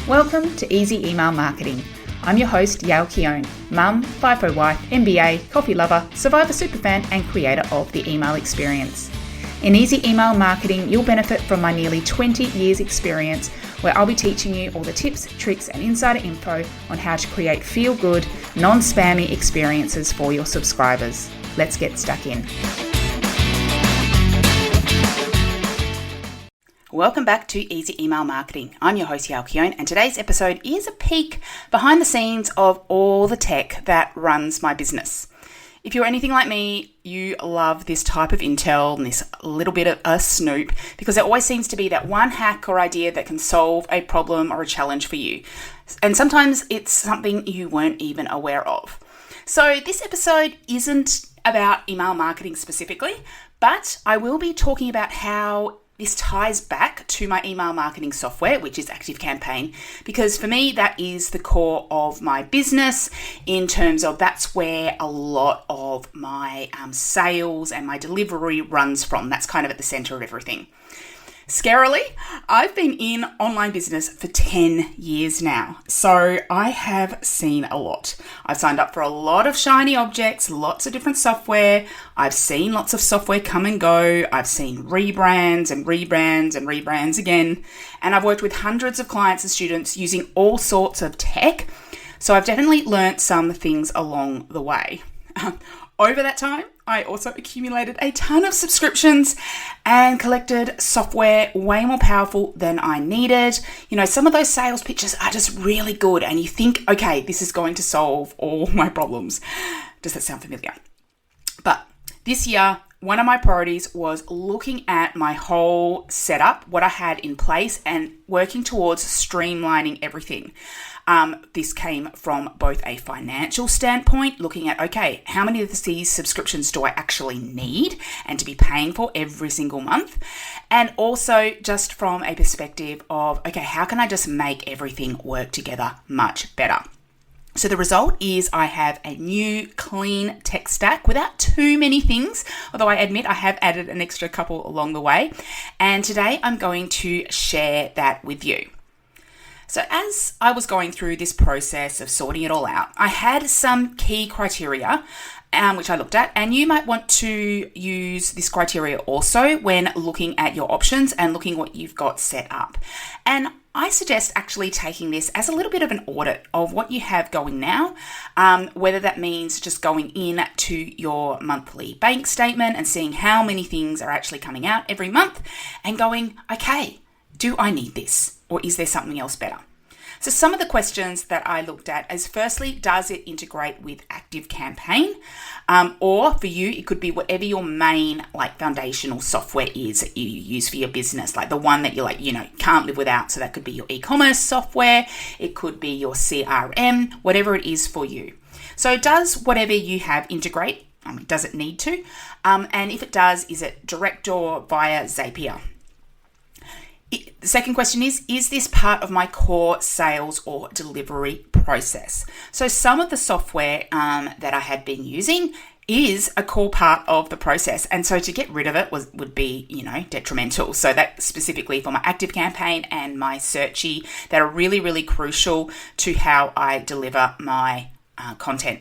Welcome to Easy Email Marketing. I'm your host, Yael Keown, mum, FIFO wife, MBA, coffee lover, Survivor superfan, and creator of the email experience. In Easy Email Marketing, you'll benefit from my nearly 20 years experience, where I'll be teaching you all the tips, tricks, and insider info on how to create feel-good, non-spammy experiences for your subscribers. Let's get stuck in. Welcome back to Easy Email Marketing. I'm your host, Yael Keown, and today's episode is a peek behind the scenes of all the tech that runs my business. If you're anything like me, you love this type of intel and this little bit of a snoop, because there always seems to be that one hack or idea that can solve a problem or a challenge for you. And sometimes it's something you weren't even aware of. So this episode isn't about email marketing specifically, but I will be talking about how this ties back to my email marketing software, which is ActiveCampaign, because for me, that is the core of my business in terms of that's where a lot of my sales and my delivery runs from. That's kind of at the center of everything. Scarily, I've been in online business for 10 years now, so I have seen a lot. I've signed up for a lot of shiny objects, lots of different software. I've seen lots of software come and go. I've seen rebrands and rebrands and rebrands again. And I've worked with hundreds of clients and students using all sorts of tech. So I've definitely learnt some things along the way. Over that time, I also accumulated a ton of subscriptions and collected software way more powerful than I needed. You know, some of those sales pitches are just really good and you think, okay, this is going to solve all my problems. Does that sound familiar? But this year, one of my priorities was looking at my whole setup, what I had in place, and working towards streamlining everything. This came from both a financial standpoint, looking at, okay, how many of these subscriptions do I actually need and to be paying for every single month? And also just from a perspective of, okay, how can I just make everything work together much better? So the result is I have a new clean tech stack without too many things, although I admit I have added an extra couple along the way. And today I'm going to share that with you. So as I was going through this process of sorting it all out, I had some key criteria which I looked at, and you might want to use this criteria also when looking at your options and looking what you've got set up. And I suggest actually taking this as a little bit of an audit of what you have going now, whether that means just going in to your monthly bank statement and seeing how many things are actually coming out every month and going, okay, do I need this? Or is there something else better? So some of the questions that I looked at is firstly, does it integrate with ActiveCampaign? Or for you, it could be whatever your main foundational software is that you use for your business, like the one that you're can't live without. So that could be your e-commerce software. It could be your CRM, whatever it is for you. So does whatever you have integrate? Does it need to? And if it does, is it direct or via Zapier? The second question is this part of my core sales or delivery process? So some of the software that I had been using is a core part of the process. And so to get rid of it would be, detrimental. So that specifically for my ActiveCampaign and my Searchy, that are really, really crucial to how I deliver my content.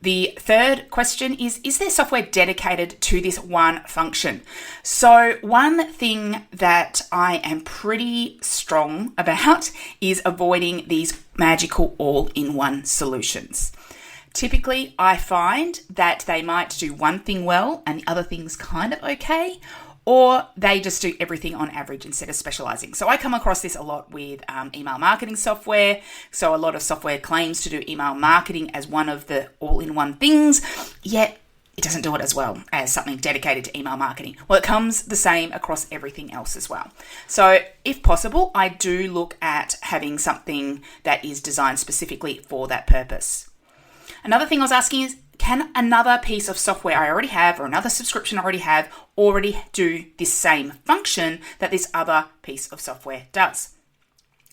The third question is there software dedicated to this one function? So one thing that I am pretty strong about is avoiding these magical all-in-one solutions. Typically, I find that they might do one thing well and the other thing's kind of okay, or they just do everything on average instead of specializing. So I come across this a lot with email marketing software. So a lot of software claims to do email marketing as one of the all-in-one things, yet it doesn't do it as well as something dedicated to email marketing. Well, it comes the same across everything else as well. So if possible, I do look at having something that is designed specifically for that purpose. Another thing I was asking is, can another piece of software I already have or another subscription I already have already do this same function that this other piece of software does?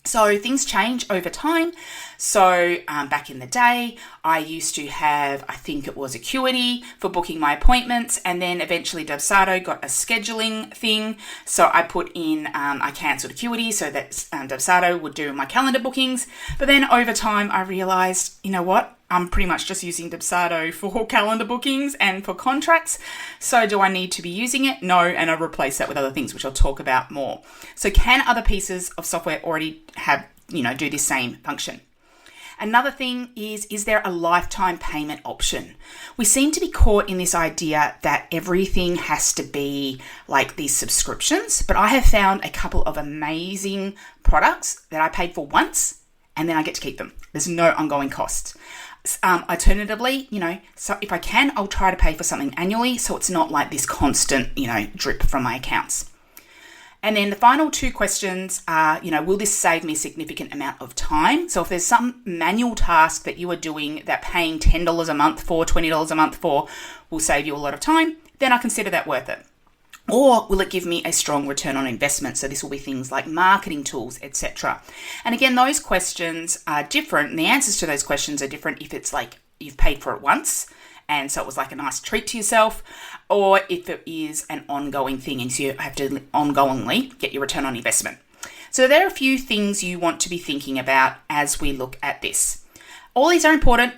So things change over time. So back in the day, I used to have, I think it was Acuity for booking my appointments, and then eventually Dubsado got a scheduling thing. So I put in, I cancelled Acuity so that Dubsado would do my calendar bookings. But then over time, I realised, you know what? I'm pretty much just using Dubsado for calendar bookings and for contracts. So do I need to be using it? No, and I replace that with other things, which I'll talk about more. So can other pieces of software already have, do this same function? Another thing is there a lifetime payment option? We seem to be caught in this idea that everything has to be like these subscriptions, but I have found a couple of amazing products that I paid for once and then I get to keep them. There's no ongoing cost. Alternatively, so if I can, I'll try to pay for something annually so it's not like this constant, drip from my accounts. And then the final two questions are, will this save me a significant amount of time? So if there's some manual task that you are doing that paying $10 a month for, $20 a month for will save you a lot of time, then I consider that worth it. Or will it give me a strong return on investment? So this will be things like marketing tools, etc. And again, those questions are different. And the answers to those questions are different if it's like you've paid for it once and so it was like a nice treat to yourself, or if it is an ongoing thing and so you have to ongoingly get your return on investment. So there are a few things you want to be thinking about as we look at this. All these are important.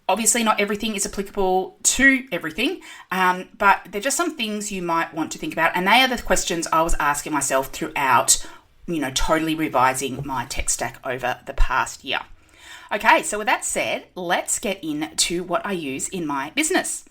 Obviously, not everything is applicable to everything, but they're just some things you might want to think about. And they are the questions I was asking myself throughout, totally revising my tech stack over the past year. Okay, so with that said, let's get into what I use in my business.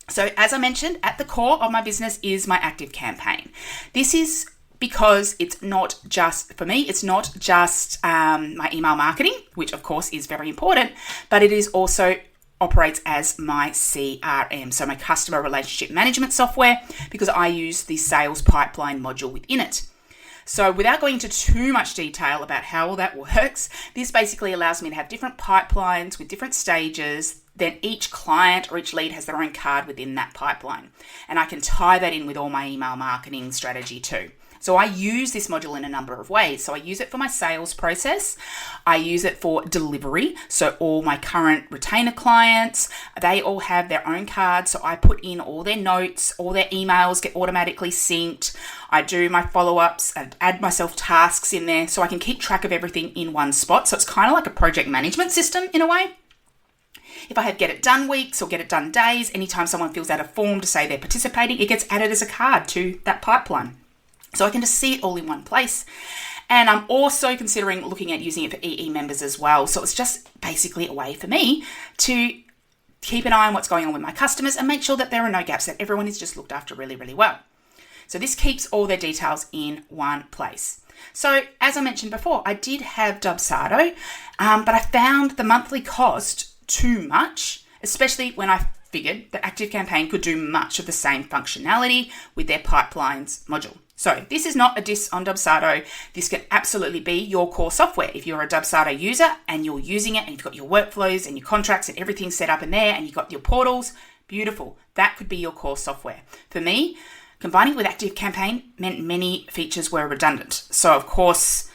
So as I mentioned, at the core of my business is my Active Campaign. This is because it's not just, for me, it's not just my email marketing, which of course is very important, but it is also operates as my CRM, so my customer relationship management software, because I use the sales pipeline module within it. So without going into too much detail about how all that works, this basically allows me to have different pipelines with different stages. Then each client or each lead has their own card within that pipeline. And I can tie that in with all my email marketing strategy too. So I use this module in a number of ways. So I use it for my sales process. I use it for delivery. So all my current retainer clients, they all have their own cards. So I put in all their notes, all their emails get automatically synced. I do my follow-ups and add myself tasks in there so I can keep track of everything in one spot. So it's kind of like a project management system in a way. If I have get it done weeks or get it done days, anytime someone fills out a form to say they're participating, it gets added as a card to that pipeline. So I can just see it all in one place. And I'm also considering looking at using it for EE members as well. So it's just basically a way for me to keep an eye on what's going on with my customers and make sure that there are no gaps, that everyone is just looked after really, really well. So this keeps all their details in one place. So as I mentioned before, I did have Dubsado, but I found the monthly cost too much, especially when I figured that Active Campaign could do much of the same functionality with their pipelines module. So this is not a diss on Dubsado. This can absolutely be your core software. If you're a Dubsado user and you're using it and you've got your workflows and your contracts and everything set up in there and you've got your portals, beautiful. That could be your core software. For me, combining it with Active Campaign meant many features were redundant. So of course,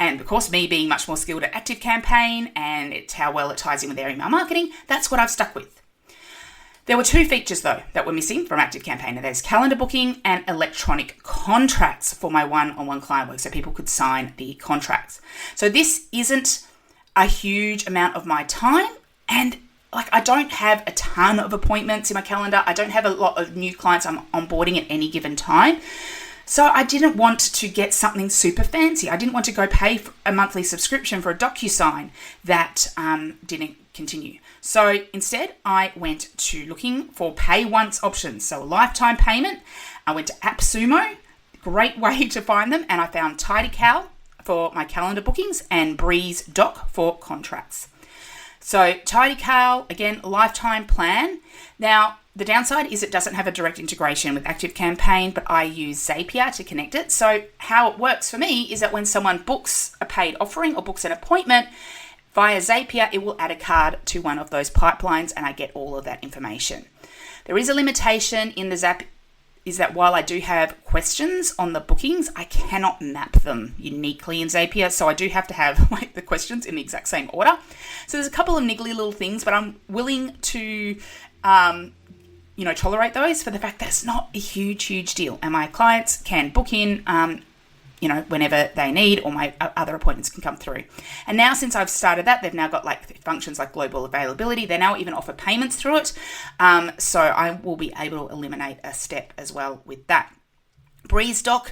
me being much more skilled at Active Campaign and it's how well it ties in with their email marketing, that's what I've stuck with. There were two features, though, that were missing from Active Campaign. And there's calendar booking and electronic contracts for my one-on-one client work, so people could sign the contracts. So this isn't a huge amount of my time, and I don't have a ton of appointments in my calendar. I don't have a lot of new clients I'm onboarding at any given time. So I didn't want to get something super fancy. I didn't want to go pay for a monthly subscription for a DocuSign that didn't continue. So instead, I went to looking for pay once options. So a lifetime payment. I went to AppSumo, great way to find them. And I found TidyCal for my calendar bookings and Breeze Doc for contracts. So TidyCal, again, lifetime plan. Now, the downside is it doesn't have a direct integration with Active Campaign, but I use Zapier to connect it. So how it works for me is that when someone books a paid offering or books an appointment via Zapier, it will add a card to one of those pipelines and I get all of that information. There is a limitation in the is that while I do have questions on the bookings, I cannot map them uniquely in Zapier. So I do have to have like the questions in the exact same order. So there's a couple of niggly little things, but I'm willing to, tolerate those for the fact that it's not a huge deal. And my clients can book in, whenever they need, or my other appointments can come through. And now since I've started that, they've now got like functions like global availability. They now even offer payments through it. So I will be able to eliminate a step as well with that. BreezeDoc,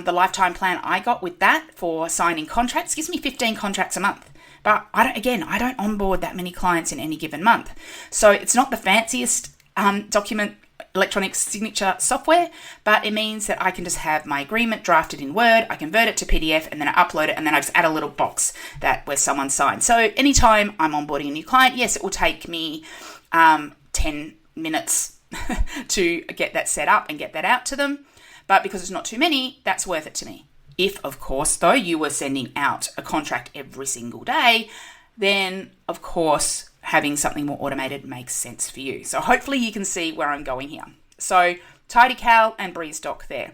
the lifetime plan I got with that for signing contracts gives me 15 contracts a month. But I don't onboard that many clients in any given month. So it's not the fanciest document electronic signature software, but it means that I can just have my agreement drafted in Word, I convert it to PDF, and then I upload it, and then I just add a little box where someone signs. So anytime I'm onboarding a new client, yes, it will take me 10 minutes to get that set up and get that out to them, but because it's not too many, that's worth it to me. If, of course, though, you were sending out a contract every single day, then, of course, having something more automated makes sense for you. So hopefully you can see where I'm going here. So TidyCal and BreezeDoc there.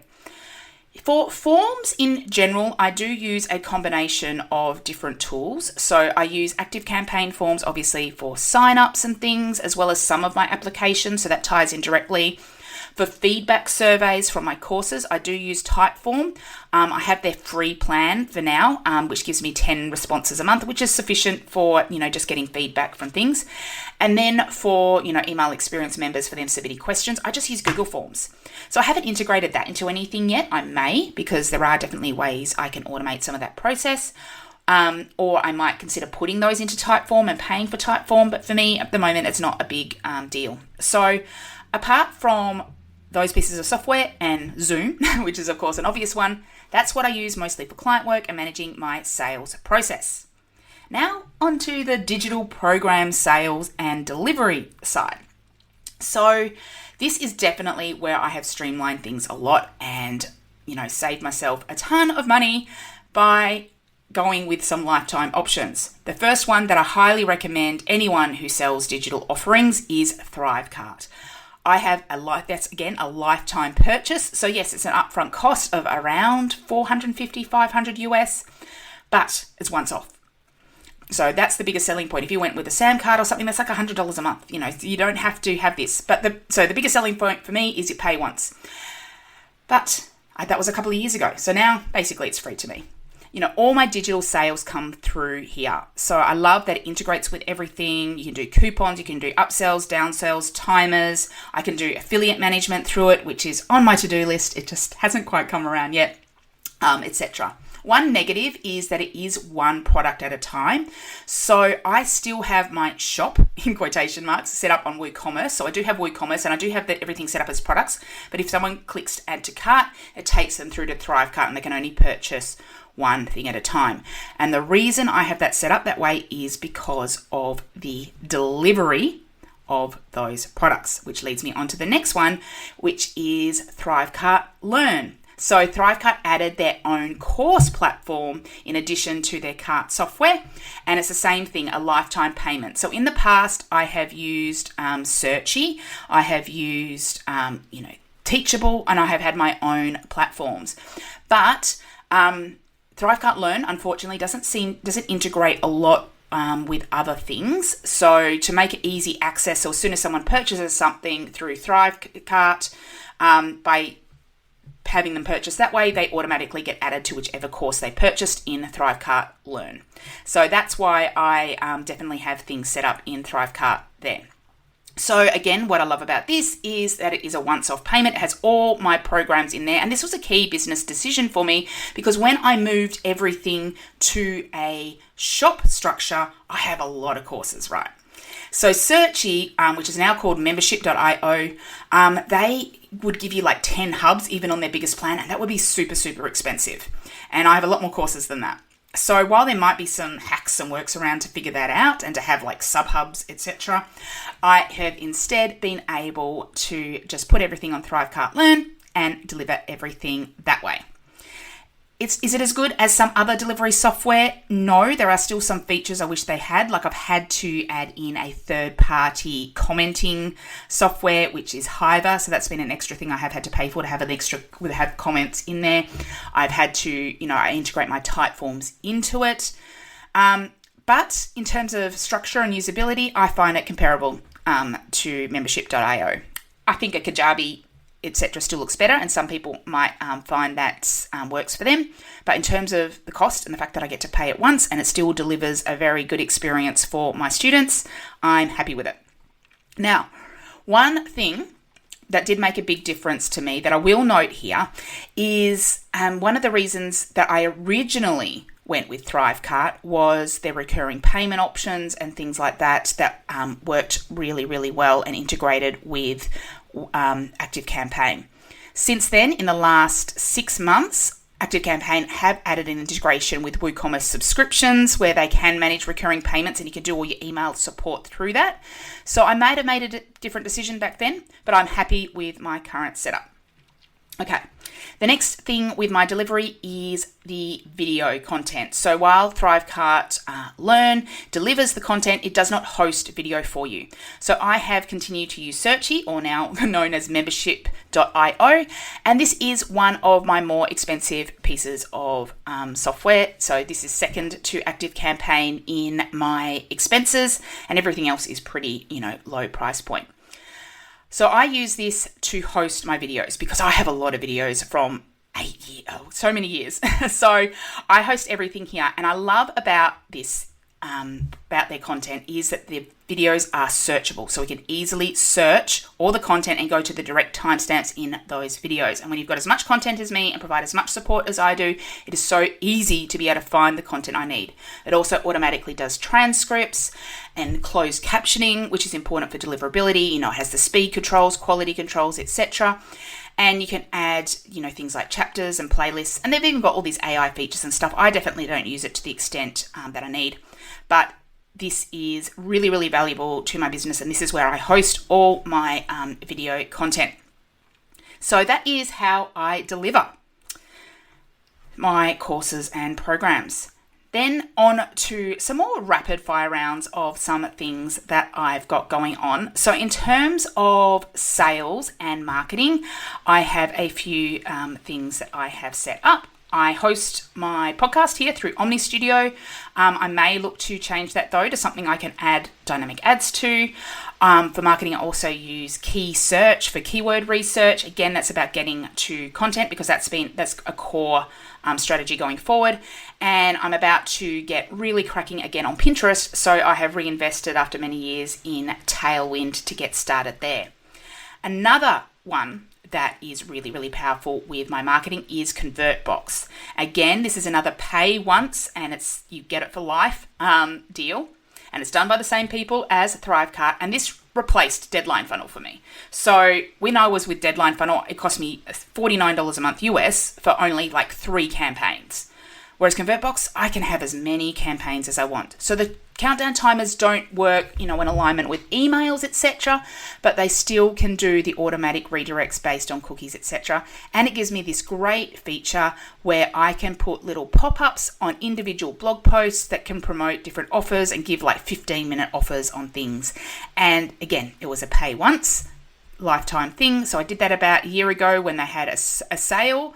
For forms in general, I do use a combination of different tools. So I use ActiveCampaign forms, obviously, for sign-ups and things, as well as some of my applications. So that ties in directly. For feedback surveys from my courses, I do use Typeform. I have their free plan for now, which gives me 10 responses a month, which is sufficient for, just getting feedback from things. And then for, email experience members, for them submitting questions, I just use Google Forms. So I haven't integrated that into anything yet. I may, because there are definitely ways I can automate some of that process. Or I might consider putting those into Typeform and paying for Typeform. But for me, at the moment, it's not a big deal. So apart from those pieces of software and Zoom, which is of course an obvious one, that's what I use mostly for client work and managing my sales process. Now onto the digital program sales and delivery side. So this is definitely where I have streamlined things a lot and, saved myself a ton of money by going with some lifetime options. The first one that I highly recommend anyone who sells digital offerings is Thrivecart. I have that's again a lifetime purchase. So yes, it's an upfront cost of around $450, $500 US, but it's once off. So that's the biggest selling point. If you went with a SAM card or something, that's like $100 a month. You don't have to have this. But the biggest selling point for me is you pay once. But that was a couple of years ago. So now basically it's free to me. All my digital sales come through here. So I love that it integrates with everything. You can do coupons, you can do upsells, downsells, timers. I can do affiliate management through it, which is on my to-do list. It just hasn't quite come around yet, etc. One negative is that it is one product at a time. So I still have my shop, in quotation marks, set up on WooCommerce. So I do have WooCommerce and I do have everything set up as products. But if someone clicks to add to cart, it takes them through to Thrivecart and they can only purchase one thing at a time. And the reason I have that set up that way is because of the delivery of those products, which leads me on to the next one, which is Thrivecart Learn. So Thrivecart added their own course platform in addition to their cart software, and it's the same thing, a lifetime payment. So in the past, I have used Searchy, I have used Teachable, and I have had my own platforms. But Thrivecart Learn, unfortunately, doesn't integrate a lot with other things. So to make it easy access, so as soon as someone purchases something through Thrivecart, by having them purchase that way, they automatically get added to whichever course they purchased in Thrivecart Learn. So that's why I definitely have things set up in Thrivecart there. So again, what I love about this is that it is a once-off payment. It has all my programs in there. And this was a key business decision for me because when I moved everything to a shop structure, I have a lot of courses, right? So Searchy, which is now called membership.io, they would give you like 10 hubs even on their biggest plan, and that would be super, super expensive. And I have a lot more courses than that. So while there might be some hacks and works around to figure that out and to have like sub-hubs, etc., I have instead been able to just put everything on Thrivecart Learn and deliver everything that way. Is it as good as some other delivery software? No, there are still some features I wish they had. Like I've had to add in a third-party commenting software, which is Hiver. So that's been an extra thing I have had to pay for, to have comments in there. I've had to, I integrate my Typeforms into it. But in terms of structure and usability, I find it comparable to membership.io. I think a Kajabi, etc. still looks better, and some people might find that works for them. But in terms of the cost and the fact that I get to pay it once and it still delivers a very good experience for my students, I'm happy with it. Now, one thing that did make a big difference to me that I will note here is one of the reasons that I originally went with Thrivecart was their recurring payment options and things like that worked really, really well and integrated with ActiveCampaign. Since then, in the last 6 months, ActiveCampaign have added an integration with WooCommerce subscriptions where they can manage recurring payments and you can do all your email support through that. So I might have made a different decision back then, but I'm happy with my current setup. Okay, the next thing with my delivery is the video content. So while Thrivecart Learn delivers the content, it does not host video for you. So I have continued to use Searchy, or now known as membership.io, and this is one of my more expensive pieces of software. So this is second to ActiveCampaign in my expenses, and everything else is pretty, low price point. So I use this to host my videos because I have a lot of videos from so many years. So I host everything here, and I love about this, about their content, is that the videos are searchable. So we can easily search all the content and go to the direct timestamps in those videos. And when you've got as much content as me and provide as much support as I do, it is so easy to be able to find the content I need. It also automatically does transcripts and closed captioning, which is important for deliverability. It has the speed controls, quality controls, etc. And you can add, things like chapters and playlists. And they've even got all these AI features and stuff. I definitely don't use it to the extent that I need. But this is really, really valuable to my business. And this is where I host all my video content. So that is how I deliver my courses and programs. Then on to some more rapid fire rounds of some things that I've got going on. So in terms of sales and marketing, I have a few things that I have set up. I host my podcast here through Omni Studio. I may look to change that though to something I can add dynamic ads to. For marketing, I also use Key Search for keyword research. Again, that's about getting to content because that's a core strategy going forward. And I'm about to get really cracking again on Pinterest. So I have reinvested after many years in Tailwind to get started there. Another one that is really, really powerful with my marketing is ConvertBox. Again, this is another pay once and you get it for life deal. And it's done by the same people as Thrivecart. And this replaced Deadline Funnel for me. So when I was with Deadline Funnel, it cost me $49 a month US for only like 3 campaigns. Whereas ConvertBox, I can have as many campaigns as I want. So the countdown timers don't work, in alignment with emails, etc., but they still can do the automatic redirects based on cookies, etc. And it gives me this great feature where I can put little pop-ups on individual blog posts that can promote different offers and give like 15-minute offers on things. And again, it was a pay once, lifetime thing. So I did that about a year ago when they had a sale.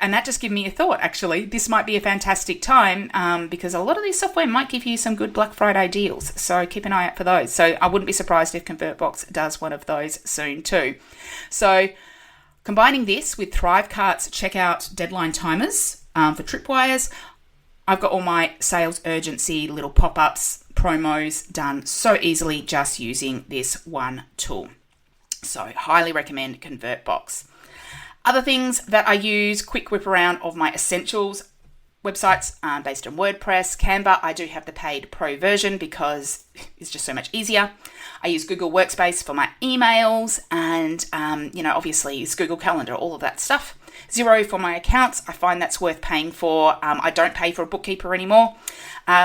And that just gave me a thought, actually. This might be a fantastic time because a lot of these software might give you some good Black Friday deals. So keep an eye out for those. So I wouldn't be surprised if ConvertBox does one of those soon too. So combining this with Thrivecart's checkout deadline timers for tripwires, I've got all my sales urgency little pop-ups, promos done so easily just using this one tool. So highly recommend ConvertBox. Other things that I use, quick whip around of my essentials websites based on WordPress. Canva, I do have the paid pro version because it's just so much easier. I use Google Workspace for my emails and, obviously use Google Calendar, all of that stuff. Xero for my accounts. I find that's worth paying for. I don't pay for a bookkeeper anymore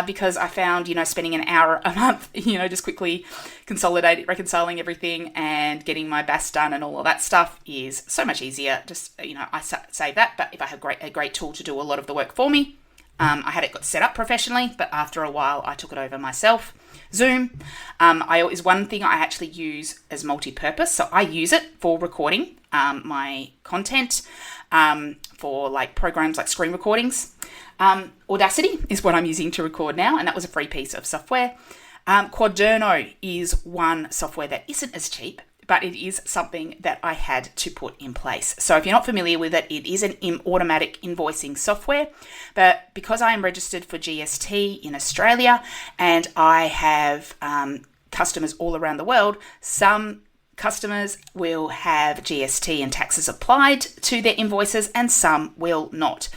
because I found, spending an hour a month, just quickly reconciling everything and getting my BAS done and all of that stuff is so much easier. Just, I save that, but if I have a great tool to do a lot of the work for me, I had it got set up professionally, but after a while I took it over myself. Zoom is one thing I actually use as multi-purpose. So I use it for recording my content for like programs like screen recordings. Audacity is what I'm using to record now, and that was a free piece of software. Quaderno is one software that isn't as cheap, but it is something that I had to put in place. So if you're not familiar with it, it is an automatic invoicing software. But because I am registered for GST in Australia and I have customers all around the world, some customers will have GST and taxes applied to their invoices and some will not.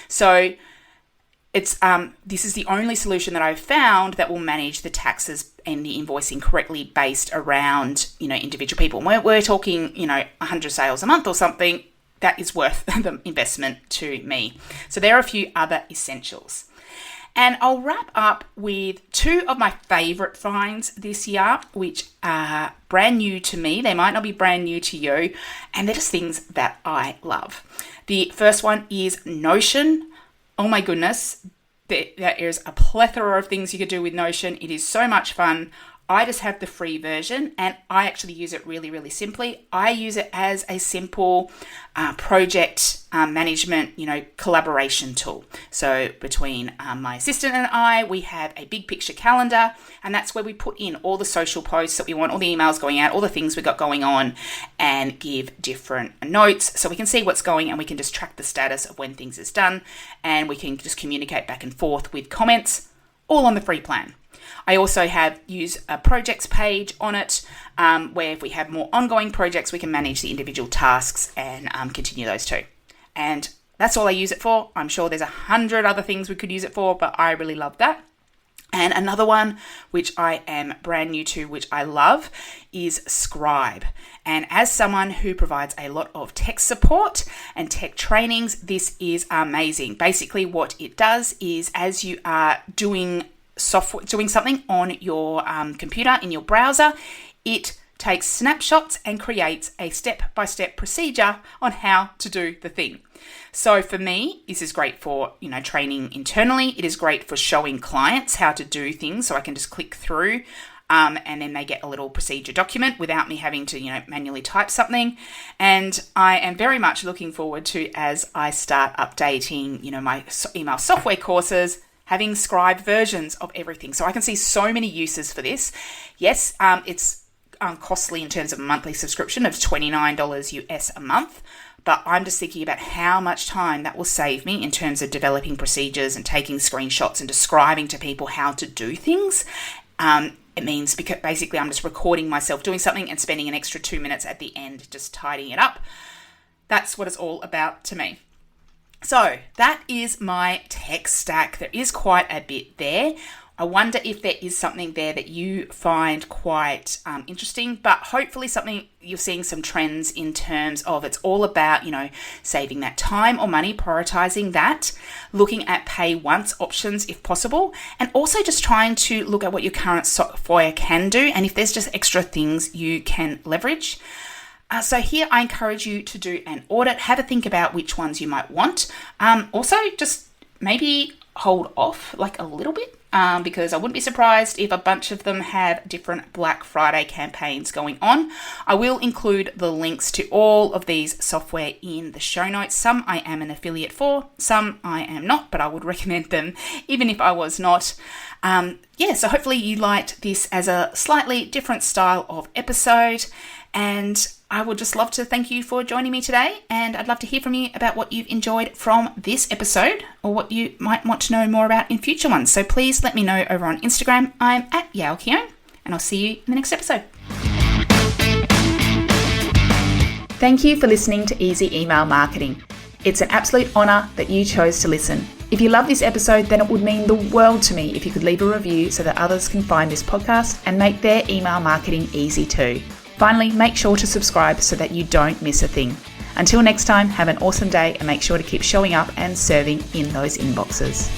So this is the only solution that I've found that will manage the taxes and the invoicing correctly based around, individual people. We're talking, 100 sales a month or something, that is worth the investment to me. So there are a few other essentials. And I'll wrap up with two of my favorite finds this year, which are brand new to me. They might not be brand new to you, and they're just things that I love. The first one is Notion. Oh my goodness, there is a plethora of things you could do with Notion. It is so much fun. I just have the free version and I actually use it really, really simply. I use it as a simple project management, collaboration tool. So between my assistant and I, we have a big picture calendar, and that's where we put in all the social posts that we want, all the emails going out, all the things we got going on, and give different notes so we can see what's going and we can just track the status of when things is done, and we can just communicate back and forth with comments, all on the free plan. I also use a projects page on it where if we have more ongoing projects, we can manage the individual tasks and continue those too. And that's all I use it for. I'm sure there's 100 other things we could use it for, but I really love that. And another one, which I am brand new to, which I love, is Scribe. And as someone who provides a lot of tech support and tech trainings, this is amazing. Basically, what it does is as you are doing something on your computer in your browser, it takes snapshots and creates a step-by-step procedure on how to do the thing. So for me, this is great for, training internally. It is great for showing clients how to do things. So I can just click through and then they get a little procedure document without me having to, manually type something. And I am very much looking forward to, as I start updating, my email software courses, having Scribe versions of everything. So I can see so many uses for this. Yes, it's costly in terms of a monthly subscription of $29 US a month, but I'm just thinking about how much time that will save me in terms of developing procedures and taking screenshots and describing to people how to do things. It means because basically I'm just recording myself doing something and spending an extra 2 minutes at the end just tidying it up. That's what it's all about to me. So that is my tech stack. There is quite a bit there. I wonder if there is something there that you find quite interesting, but hopefully something you're seeing some trends in terms of it's all about, saving that time or money, prioritizing that, looking at pay once options if possible, and also just trying to look at what your current software can do and if there's just extra things you can leverage. So here I encourage you to do an audit, have a think about which ones you might want. Also, just maybe hold off like a little bit because I wouldn't be surprised if a bunch of them have different Black Friday campaigns going on. I will include the links to all of these software in the show notes. Some I am an affiliate for, some I am not, but I would recommend them even if I was not. So hopefully you liked this as a slightly different style of episode, and I would just love to thank you for joining me today, and I'd love to hear from you about what you've enjoyed from this episode or what you might want to know more about in future ones. So please let me know over on Instagram. I'm at Yaokion, and I'll see you in the next episode. Thank you for listening to Easy Email Marketing. It's an absolute honour that you chose to listen. If you love this episode, then it would mean the world to me if you could leave a review so that others can find this podcast and make their email marketing easy too. Finally, make sure to subscribe so that you don't miss a thing. Until next time, have an awesome day and make sure to keep showing up and serving in those inboxes.